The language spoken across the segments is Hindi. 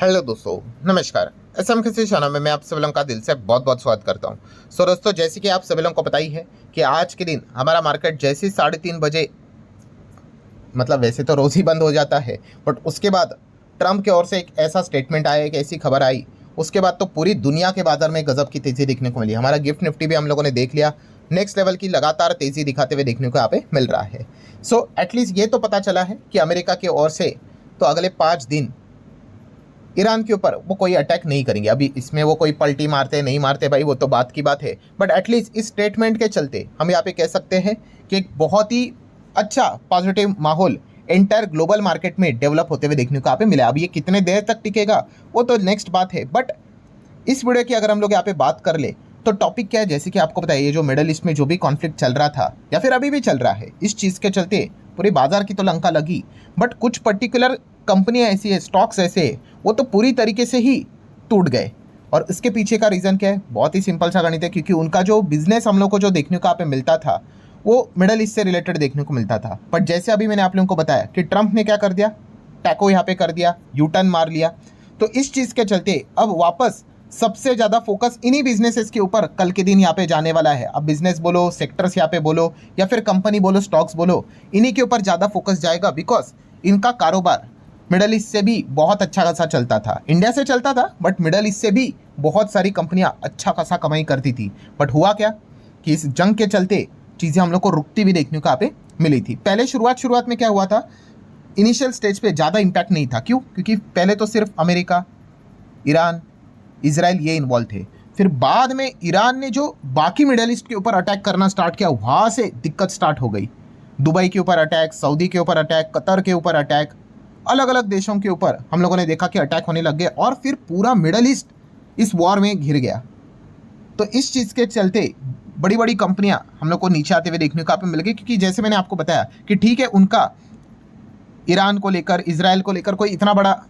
हेलो दोस्तों, नमस्कार। एसएम किसी चैनल में मैं आप सभी लोगों का दिल से बहुत बहुत स्वागत करता हूं। दोस्तों, जैसे कि आप सभी लोगों को पता ही है कि आज के दिन हमारा मार्केट जैसे 3:30 बजे, मतलब वैसे तो रोज़ ही बंद हो जाता है, बट उसके बाद ट्रंप की ओर से एक ऐसा स्टेटमेंट आया, एक ऐसी खबर आई, उसके बाद तो पूरी दुनिया के बाजार में गजब की तेज़ी देखने को मिली। हमारा गिफ्ट निफ्टी भी हम लोगों ने देख लिया, नेक्स्ट लेवल की लगातार तेज़ी दिखाते हुए देखने को यहाँ पे मिल रहा है। सो एटलीस्ट ये तो पता चला है कि अमेरिका की ओर से तो अगले 5 दिन ईरान के ऊपर वो कोई अटैक नहीं करेंगे। अभी इसमें वो कोई पलटी मारते नहीं मारते भाई, वो तो बात की बात है, बट एटलीस्ट इस स्टेटमेंट के चलते हम यहाँ पे कह सकते हैं कि एक बहुत ही अच्छा पॉजिटिव माहौल एंटायर ग्लोबल मार्केट में डेवलप होते हुए देखने को यहाँ पे मिला। अब ये कितने देर तक टिकेगा वो तो नेक्स्ट बात है, बट इस वीडियो की अगर हम लोग यहाँ पे बात कर ले तो टॉपिक क्या है, जैसे कि आपको पता है ये जो मिडल ईस्ट में जो भी कॉन्फ्लिक्ट चल रहा था या फिर अभी भी चल रहा है, इस चीज़ के चलते पूरे बाजार की तो लंका लगी, बट कुछ पर्टिकुलर कंपनियां ऐसी है, स्टॉक्स ऐसे है, वो तो पूरी तरीके से ही टूट गए। और इसके पीछे का रीज़न क्या है? बहुत ही सिंपल सा गणित है, क्योंकि उनका जो बिजनेस हम लोग को जो देखने को यहाँ पे मिलता था वो मिडल ईस्ट से रिलेटेड देखने को मिलता था। बट जैसे अभी मैंने आप लोगों को बताया कि ट्रंप ने क्या कर दिया, टैको यहाँ पे कर दिया, यू टर्न मार लिया, तो इस चीज़ के चलते अब वापस सबसे ज़्यादा फोकस इन्हीं बिजनेसेस के ऊपर कल के दिन यहाँ पे जाने वाला है। अब बिजनेस बोलो, सेक्टर्स यहाँ पे बोलो, या फिर कंपनी बोलो, स्टॉक्स बोलो, इन्हीं के ऊपर ज़्यादा फोकस जाएगा, बिकॉज इनका कारोबार मिडल ईस्ट से भी बहुत अच्छा खासा चलता था। इंडिया से चलता था, बट मिडल ईस्ट से भी बहुत सारी कंपनियां अच्छा खासा कमाई करती थी। बट हुआ क्या कि इस जंग के चलते चीज़ें हम लोग को रुकती हुई देखने को यहाँ पे मिली थी। पहले शुरुआत में क्या हुआ था, इनिशियल स्टेज पे ज़्यादा इम्पैक्ट नहीं था। क्यों? क्योंकि पहले तो सिर्फ अमेरिका, ईरान, इजराइल ये इन्वॉल्व थे। फिर बाद में ईरान ने जो बाकी मिडल ईस्ट के ऊपर अटैक करना स्टार्ट किया, वहाँ से दिक्कत स्टार्ट हो गई। दुबई के ऊपर अटैक, सऊदी के ऊपर अटैक, कतर के ऊपर अटैक, अलग अलग देशों के ऊपर हम लोगों ने देखा कि अटैक होने लग गए, और फिर पूरा मिडल ईस्ट इस वॉर में घिर गया। तो इस चीज़ के चलते बड़ी बड़ी कंपनियां हम लोग को नीचे आते हुए देखने को यहाँ पे मिल गई, क्योंकि जैसे मैंने आपको बताया कि ठीक है, उनका ईरान को लेकर, इजराइल को लेकर कोई इतना बड़ा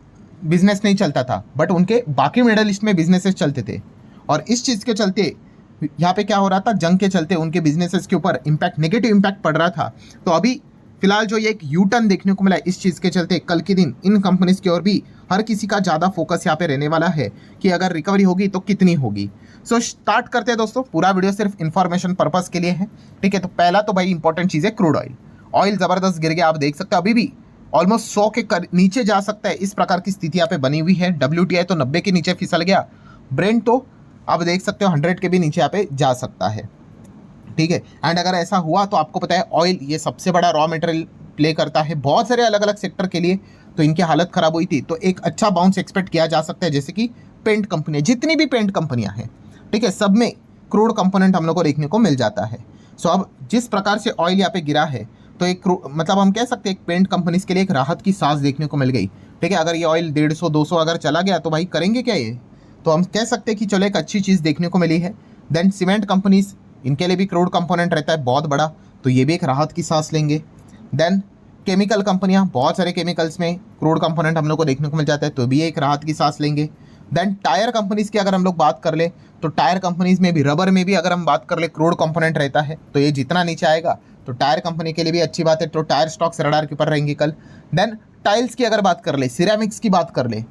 बिजनेस नहीं चलता था, बट उनके बाकी मिडल ईस्ट में बिजनेसेस चलते थे। और इस चीज़ के चलते यहाँ पे क्या हो रहा था, जंग के चलते उनके बिजनेसेस के ऊपर इम्पैक्ट, नेगेटिव इम्पैक्ट पड़ रहा था। तो अभी फिलहाल जो ये एक यू टर्न देखने को मिला, इस चीज़ के चलते कल के दिन इन कंपनीज की ओर भी हर किसी का ज़्यादा फोकस यहाँ पे रहने वाला है कि अगर रिकवरी होगी तो कितनी होगी। सो स्टार्ट करते हैं दोस्तों। पूरा वीडियो सिर्फ इन्फॉर्मेशन पर्पज़ के लिए है, ठीक है। तो पहला तो भाई इंपॉर्टेंट चीज़ है क्रूड ऑयल। ऑयल ज़बरदस्त गिर गया, आप देख सकते हैं अभी भी ऑलमोस्ट 100 के नीचे जा सकता है, इस प्रकार की स्थिति यहाँ पे बनी हुई है। WTI तो 90 के नीचे फिसल गया, ब्रेंट तो आप देख सकते हो 100 के भी नीचे यहाँ पे जा सकता है, ठीक है। एंड अगर ऐसा हुआ तो आपको पता है ऑयल ये सबसे बड़ा रॉ मटेरियल प्ले करता है बहुत सारे अलग अलग सेक्टर के लिए, तो इनकी हालत खराब हुई थी, तो एक अच्छा बाउंस एक्सपेक्ट किया जा सकता है। जैसे कि पेंट कंपनियाँ, जितनी भी पेंट कंपनियाँ हैं, ठीक है, सब में क्रूड कंपोनेंट हम लोग को देखने को मिल जाता है। सो अब जिस प्रकार से ऑयल यहाँ पे गिरा है, तो एक मतलब हम कह सकते हैं एक पेंट कंपनीज के लिए एक राहत की सांस देखने को मिल गई, ठीक है। अगर ये ऑयल 150-200 अगर चला गया तो भाई करेंगे क्या ये, तो हम कह सकते हैं कि चलो एक अच्छी चीज़ देखने को मिली है। देन सीमेंट कंपनीज, इनके लिए भी क्रूड कंपोनेंट रहता है बहुत बड़ा, तो ये भी एक राहत की सांस लेंगे। देन केमिकल कंपनियां, बहुत सारे केमिकल्स में क्रूड कंपोनेंट हम लोग को देखने को मिल जाता है, तो भी एक राहत की सांस लेंगे। देन टायर कंपनीज की अगर हम लोग बात कर ले, तो टायर कंपनीज में भी, रबर में भी अगर हम बात कर ले क्रूड कंपोनेंट रहता है, तो ये जितना नीचे आएगा तो टायर कंपनी के लिए भी अच्छी बात है, तो टायर स्टॉक्स रडार के ऊपर रहेंगे कल। देन टाइल्स की अगर बात कर ले, सिरेमिक्स की बात कर ले,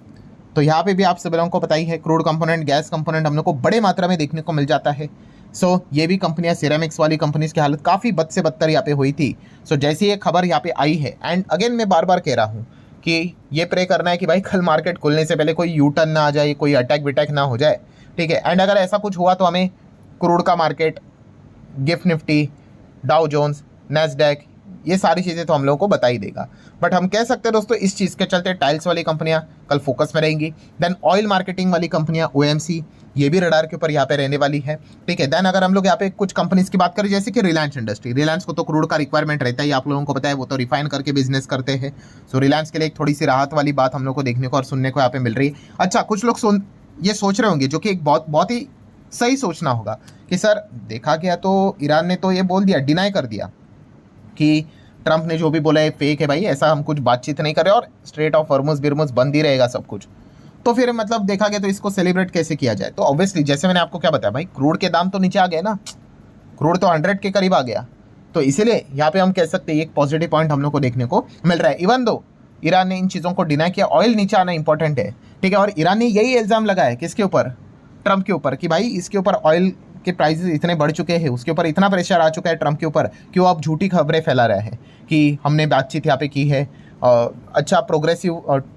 तो यहाँ पे भी आप सभी लोगों को पता ही है क्रूड कंपोनेंट, गैस कंपोनेंट हम लोग को बड़े मात्रा में देखने को मिल जाता है। सो ये भी कंपनियां, सिरेमिक्स वाली कंपनीज की हालत काफ़ी बद से बदतर यहाँ पे हुई थी। सो जैसी ये खबर यहाँ पे आई है, एंड अगेन मैं बार बार कह रहा हूँ कि ये प्रे करना है कि भाई कल मार्केट खुलने से पहले कोई यू टर्न ना आ जाए, कोई अटैक विटैक ना हो जाए, ठीक है। एंड अगर ऐसा कुछ हुआ तो हमें क्रूड का market, gift nifty, Dow Jones, Nasdaq, ये सारी चीज़ें तो हम लोगों को बता ही देगा। बट हम कह सकते हैं दोस्तों इस चीज़ के चलते टाइल्स वाली कंपनियां कल फोकस में रहेंगी। देन ऑयल मार्केटिंग वाली कंपनियां, OMC, ये भी रडार के ऊपर यहाँ पे रहने वाली है, ठीक है। देन अगर हम लोग यहाँ पे कुछ कंपनीज की बात करें, जैसे कि रिलायंस इंडस्ट्री, रिलायंस को तो क्रूड का रिक्वायरमेंट रहता है, आप लोगों को पता है, वो तो रिफाइन करके बिजनेस करते हैं। सो रिलायंस के लिए एक थोड़ी सी राहत वाली बात हम लोग को देखने को और सुनने को यहाँ पे मिल रही है। अच्छा, कुछ लोग ये सोच रहे होंगे, जो कि एक बहुत ही सही सोचना होगा कि सर देखा गया तो ईरान ने तो ये बोल दिया, डिनाई कर दिया कि ट्रंप ने जो भी बोला है फेक है भाई, ऐसा हम कुछ बातचीत नहीं कर रहे और स्ट्रेट ऑफ हॉर्मुज बिरमुज बंद ही रहेगा सब कुछ। तो फिर मतलब देखा गया तो इसको सेलिब्रेट कैसे किया जाए, तो ऑब्वियसली जैसे मैंने आपको क्या बताया भाई, क्रूड के दाम तो नीचे आ गए ना, क्रूड तो 100 के करीब आ गया, तो इसीलिए यहाँ पे हम कह सकते हैं एक पॉजिटिव पॉइंट हम लोग को देखने को मिल रहा है। इवन दो ईरान ने इन चीज़ों को डिनाई किया, ऑयल नीचे आना इंपॉर्टेंट है, ठीक है। और ईरान ने यही इल्ज़ाम लगाया है किसके ऊपर, ट्रंप के ऊपर, कि भाई इसके ऊपर ऑयल के प्राइसेस इतने बढ़ चुके हैं, उसके ऊपर इतना प्रेशर आ चुका है ट्रंप के ऊपर कि वो अब झूठी खबरें फैला रहे हैं कि हमने बातचीत यहाँ पे की है, अच्छा प्रोग्रेसिव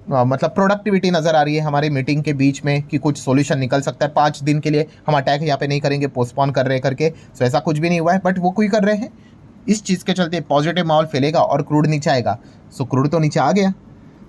मतलब प्रोडक्टिविटी नज़र आ रही है हमारी मीटिंग के बीच में कि कुछ सॉल्यूशन निकल सकता है, 5 दिन के लिए हम अटैक यहाँ पे नहीं करेंगे, पोस्टपोन कर रहे करके। सो ऐसा कुछ भी नहीं हुआ है, बट वो कोई कर रहे हैं। इस चीज़ के चलते पॉजिटिव माहौल फैलेगा और क्रूड नीचे आएगा। सो क्रूड तो नीचे आ गया,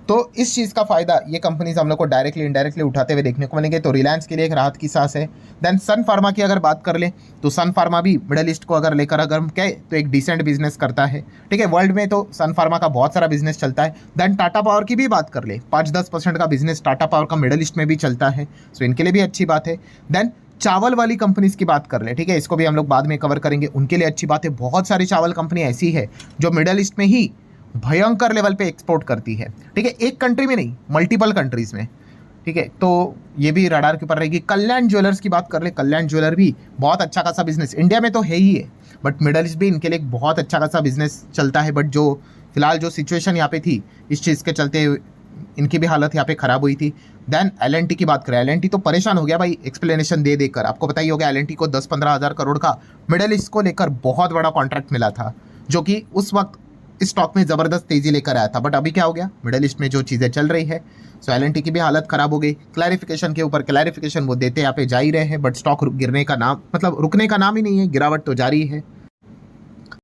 तो इस चीज़ का फ़ायदा ये कंपनीज हम लोग को डायरेक्टली इनडायरेक्टली उठाते हुए देखने को मिलेंगे। तो रिलायंस के लिए एक राहत की सांस है। देन सन फार्मा की अगर बात कर ले तो सन फार्मा भी मिडल ईस्ट को अगर लेकर अगर हम कहें तो एक डिसेंट बिजनेस करता है, ठीक है। वर्ल्ड में तो सन फार्मा का बहुत सारा बिजनेस चलता है। देन टाटा पावर की भी बात कर ले, 5-10% का बिजनेस टाटा पावर का मिडल ईस्ट में भी चलता है, सो इनके लिए भी अच्छी बात है। देन चावल वाली कंपनीज की बात कर ले, ठीक है, इसको भी हम लोग बाद में कवर करेंगे, उनके लिए अच्छी बात है। बहुत सारी चावल कंपनी ऐसी है जो मिडल ईस्ट में ही भयंकर लेवल पे एक्सपोर्ट करती है, ठीक है, एक कंट्री में नहीं मल्टीपल कंट्रीज में, ठीक है। तो ये भी रडार के ऊपर रहेगी। कल्याण ज्वेलर्स की बात कर ले, कल्याण ज्वेलर भी बहुत अच्छा खासा बिजनेस इंडिया में तो है ही है, बट मिडल ईस्ट भी इनके लिए एक बहुत अच्छा खासा बिजनेस चलता है। बट जो फिलहाल जो सिचुएशन यहाँ पे थी इस चीज़ के चलते इनकी भी हालत यहाँ पे खराब हुई थी। देन एल की बात करें, एल तो परेशान हो गया भाई एक्सप्लेनेशन दे देकर। आपको पता ही होगा एल को 10-15 हज़ार करोड़ का मिडल ईस्ट को लेकर बहुत बड़ा कॉन्ट्रैक्ट मिला था, जो कि उस वक्त इस स्टॉक में ज़बरदस्त तेज़ी लेकर आया था। बट अभी क्या हो गया, मिडल ईस्ट में जो चीज़ें चल रही है, सो एल की भी हालत ख़राब हो गई। क्लैरिफिकेशन के ऊपर क्लैरिफिकेशन वो देते यहाँ पे जा ही रहे हैं, बट स्टॉक गिरने का नाम मतलब रुकने का नाम ही नहीं है, गिरावट तो जारी है।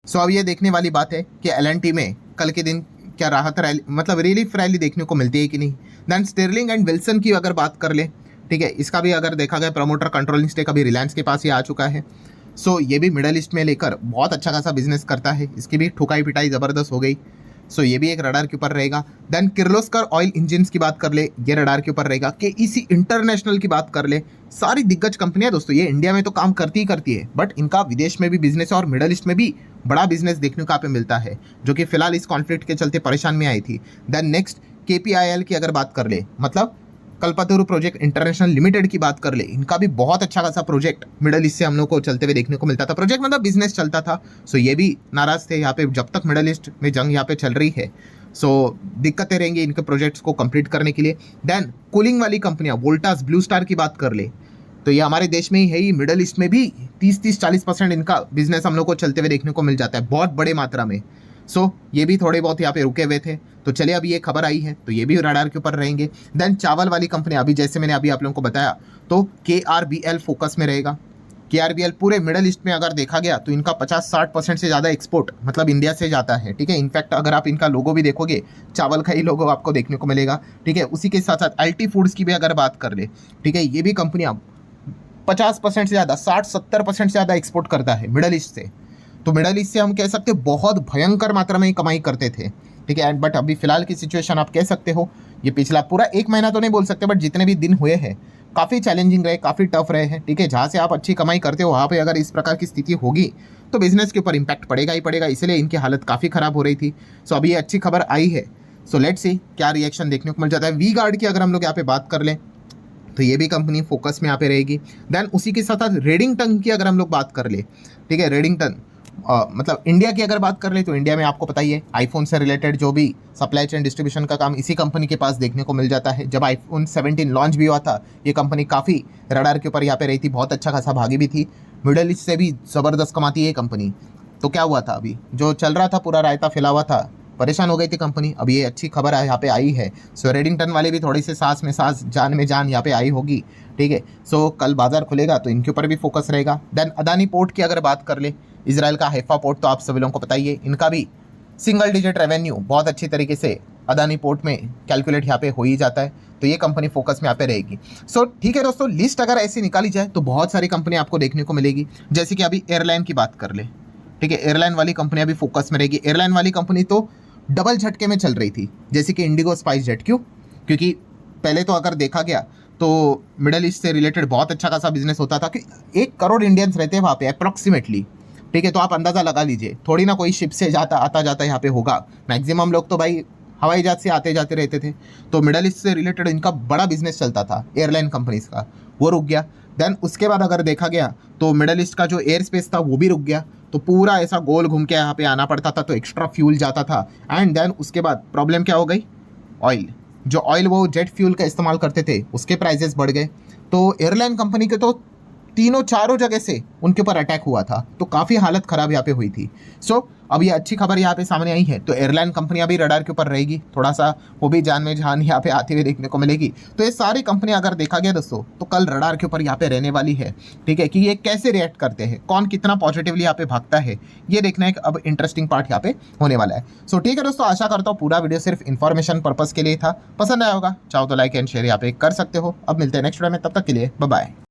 सो अब ये देखने वाली बात है कि एल में कल के दिन क्या राहत रैली मतलब रिलीफ रैली देखने को मिलती है कि नहीं। दैन स्टेरलिंग एंड विल्सन की अगर बात कर ले, ठीक है, इसका भी अगर देखा गया प्रमोटर कंट्रोलिंग स्टेक अभी रिलायंस के पास ही आ चुका है। सो ये भी मिडल ईस्ट में लेकर बहुत अच्छा खासा बिजनेस करता है, इसकी भी ठुकाई पिटाई ज़बरदस्त हो गई। सो ये भी एक रडार के ऊपर रहेगा। देन किर्लोस्कर ऑयल इंजन्स की बात कर ले, ये रडार के ऊपर रहेगा। केईसी इंटरनेशनल की बात कर ले, सारी दिग्गज कंपनियां दोस्तों, ये इंडिया में तो काम करती ही करती है, बट इनका विदेश में भी बिजनेस है और मिडल ईस्ट में भी बड़ा बिजनेस देखने को यहाँ पे मिलता है, जो कि फिलहाल इस कॉन्फ्लिक्ट के चलते परेशान में आई थी। देन नेक्स्ट KPIL की अगर बात कर ले, मतलब कल्पतरु प्रोजेक्ट इंटरनेशनल लिमिटेड की बात कर ले, इनका भी बहुत अच्छा खासा प्रोजेक्ट मिडल ईस्ट से हम लोग को चलते हुए देखने को मिलता था। प्रोजेक्ट मतलब बिजनेस चलता था। सो ये भी नाराज थे यहाँ पे, जब तक मिडल ईस्ट में जंग यहाँ पे चल रही है, सो दिक्कतें रहेंगी इनके प्रोजेक्ट्स को कंप्लीट करने के लिए। देन कूलिंग वाली कंपनियां, वोल्टास, ब्लू स्टार की बात कर ले, तो ये हमारे देश में ही है ही, मिडल ईस्ट में भी 30-40% इनका बिजनेस हम लोग को चलते हुए देखने को मिल जाता है, बहुत बड़े मात्रा में। सो ये भी थोड़े बहुत यहाँ पे रुके हुए थे, तो चलिए अभी ये खबर आई है तो ये भी रडार के ऊपर रहेंगे। देन चावल वाली कंपनी, अभी जैसे मैंने अभी आप लोगों को बताया, तो KRBL फोकस में रहेगा। KRBL पूरे मिडल ईस्ट में अगर देखा गया तो इनका 50-60% से ज़्यादा एक्सपोर्ट मतलब इंडिया से जाता है, ठीक है। इनफैक्ट अगर आप इनका लोगो भी देखोगे, चावल का ही लोगो आपको देखने को मिलेगा, ठीक है। उसी के साथ साथ LT फूड्स की भी अगर बात कर ले, ठीक है, ये भी कंपनियाँ 50% से ज़्यादा, 60-70% से ज़्यादा एक्सपोर्ट करता है मिडल ईस्ट से। तो मिडल ईस्ट से हम कह सकते हैं बहुत भयंकर मात्रा में कमाई करते थे, ठीक है। बट अभी फिलहाल की सिचुएशन आप कह सकते हो, ये पिछला पूरा 1 महीना तो नहीं बोल सकते, बट जितने भी दिन हुए हैं काफ़ी चैलेंजिंग रहे, काफ़ी टफ रहे हैं, ठीक है। जहाँ से आप अच्छी कमाई करते हो वहाँ पे अगर इस प्रकार की स्थिति होगी तो बिजनेस के ऊपर इम्पैक्ट पड़ेगा ही पड़ेगा, इसलिए इनकी हालत काफ़ी ख़राब हो रही थी। सो अभी ये अच्छी खबर आई है, सो लेट्स सी क्या रिएक्शन देखने को मिल जाता है। वी गार्ड की अगर हम लोग यहाँ पे बात कर लें तो ये भी कंपनी फोकस में यहाँ पे रहेगी। देन उसी के साथ साथ रेडिंगटन की अगर हम लोग बात कर ले, ठीक है, रेडिंगटन मतलब इंडिया की अगर बात कर ले तो इंडिया में आपको पता ही है आईफोन से रिलेटेड जो भी सप्लाई चेन डिस्ट्रीब्यूशन का काम इसी कंपनी के पास देखने को मिल जाता है। जब आईफोन 17 लॉन्च भी हुआ था, ये कंपनी काफ़ी रडार के ऊपर यहाँ पे रही थी, बहुत अच्छा खासा भागी भी थी, मिडल ईस्ट से भी ज़बरदस्त कमाती है ये कंपनी। तो क्या हुआ था, अभी जो चल रहा था पूरा रायता फैला हुआ था, परेशान हो गई थी कंपनी, अब ये अच्छी खबर है यहाँ पे आई है। सो रेडिंगटन वाले भी थोड़ी सी सांस में सांस, जान में जान यहाँ पे आई होगी, ठीक है। सो कल बाजार खुलेगा तो इनके ऊपर भी फोकस रहेगा। देन अदानी पोर्ट की अगर बात कर ले, इजराइल का हैफा पोर्ट तो आप सभी लोगों को पता ही है, इनका भी सिंगल डिजिट रेवेन्यू बहुत अच्छी तरीके से अदानी पोर्ट में कैलकुलेट यहाँ पे हो ही जाता है, तो ये कंपनी फोकस में यहाँ पे रहेगी। सो ठीक है दोस्तों, लिस्ट अगर ऐसी निकाली जाए तो बहुत सारी कंपनी आपको देखने को मिलेगी। जैसे कि अभी एयरलाइन की बात कर ले, ठीक है, एयरलाइन वाली कंपनियां भी फोकस में रहेगी। एयरलाइन वाली कंपनी तो डबल झटके में चल रही थी, जैसे कि इंडिगो, स्पाइस जेट। क्यों? क्योंकि पहले तो अगर देखा गया तो मिडल ईस्ट से रिलेटेड बहुत अच्छा खासा बिजनेस होता था कि 1 करोड़ इंडियंस रहते हैं वहाँ पे अप्रॉक्सीमेटली, ठीक है। तो आप अंदाज़ा लगा लीजिए, थोड़ी ना कोई शिप से आता जाता यहाँ पे होगा, मैक्सिमम लोग तो भाई हवाई जहाज से आते जाते रहते थे। तो मिडल ईस्ट से रिलेटेड इनका बड़ा बिजनेस चलता था एयरलाइन कंपनीज का, वो रुक गया। देन उसके बाद अगर देखा गया तो मिडल ईस्ट का जो एयर स्पेस था वो भी रुक गया, तो पूरा ऐसा गोल घूम के यहाँ पे आना पड़ता था, तो एक्स्ट्रा फ्यूल जाता था। एंड देन उसके बाद प्रॉब्लम क्या हो गई, ऑयल, जो ऑयल वो जेट फ्यूल का इस्तेमाल करते थे उसके प्राइजेस बढ़ गए। तो एयरलाइन कंपनी के तो तीनों चारों जगह से उनके ऊपर अटैक हुआ था, तो काफ़ी हालत ख़राब यहाँ पे हुई थी। सो अब ये अच्छी खबर यहाँ पे सामने आई है, तो एयरलाइन कंपनियां भी रडार के ऊपर रहेगी, थोड़ा सा वो भी जान में जान यहाँ पे आती हुई देखने को मिलेगी। तो ये सारी कंपनियां अगर देखा गया दोस्तों तो कल रडार के ऊपर यहाँ पे रहने वाली है, ठीक है, कि ये कैसे रिएक्ट करते हैं, कौन कितना पॉजिटिवली यहाँ पे भागता है, ये देखना एक अब इंटरेस्टिंग पार्ट यहाँ पे होने वाला है। सो ठीक है दोस्तों, आशा करता हूँ पूरा वीडियो सिर्फ इन्फॉर्मेशन पर्पज़ के लिए था, पसंद आया होगा, चाहो तो लाइक एंड शेयर यहाँ पे कर सकते हो। अब मिलते हैं नेक्स्ट वीडियो में, तब तक के लिए बाय बाय।